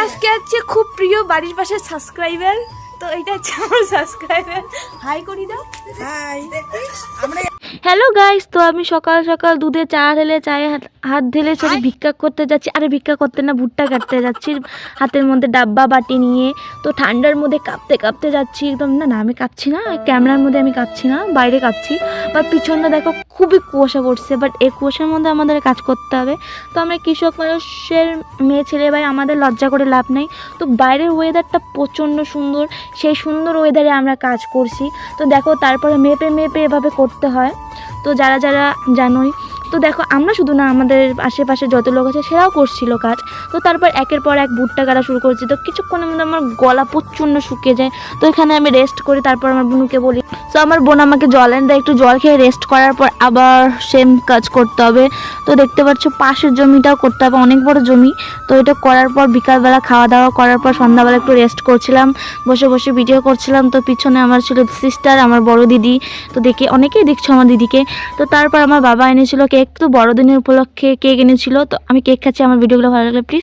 আজকে হচ্ছে খুব প্রিয় বাড়ির পাশে সাবস্ক্রাইবার, তো এটা হচ্ছে আমার সাবস্ক্রাইবার। হাই করি দাও। হাই। আমরা হ্যালো গাইস, তো আমি সকাল সকাল দুধে চা ঢেলে চায়ে হাত ঢেলে সরি ভিক্ষা করতে যাচ্ছি। আরে ভিক্ষা করতে না, ভুট্টা কাটতে যাচ্ছি হাতের মধ্যে ডাব্বা বাটি নিয়ে। তো ঠান্ডার মধ্যে কাঁপতে কাঁপতে যাচ্ছি একদম। না না আমি কাঁপছি না, ক্যামেরার মধ্যে আমি কাঁপছি না, বাইরে কাঁপছি। বাট পিছনটা দেখো খুবই কুয়াশা পড়ছে, বাট এই কুয়াশার মধ্যে আমাদের কাজ করতে হবে। তো আমরা কৃষক মানুষের মেয়ে ছেলে ভাই, আমাদের লজ্জা করে লাভ নেই। তো বাইরের ওয়েদারটা প্রচণ্ড সুন্দর, সেই সুন্দর ওয়েদারে আমরা কাজ করছি। তো দেখো তারপরে মেপে মেপে এভাবে করতে হয়। তো যারা যারা জানোই, তো দেখো আমরা শুধু না, আমাদের আশেপাশে যত লোক আছে সেরাও করছিল কাজ। তো তারপর একের পর এক ভুট্টা কাটা শুরু করছি। তো কিছুক্ষণের মধ্যে আমার গলা প্রচণ্ড শুকিয়ে যায়। তো এখানে আমি রেস্ট করি, তারপর আমার বোনকে বলি। তো আমার বোন আমাকে জল এনে দেয়, একটু জল খেয়ে রেস্ট করার পর আবার সেম কাজ করতে হবে। তো দেখতে পাচ্ছ পাশের জমিটাও করতে হবে, অনেক বড় জমি। তো এটা করার পর বিকালবেলা খাওয়া দাওয়া করার পর সন্ধ্যাবেলা একটু রেস্ট করছিলাম, বসে বসে ভিডিও করছিলাম। তো পিছনে আমার ছিল সিস্টার, আমার বড় দিদি। তো দেখে অনেকেই দেখছো আমার দিদিকে। তো তারপর আমার বাবা এনেছিল কেক, তো বড়দিনের উপলক্ষে কেক এনেছিল। তো আমি কেক খাচ্ছি। আমার ভিডিওগুলো ভালো লাগলে প্লিজ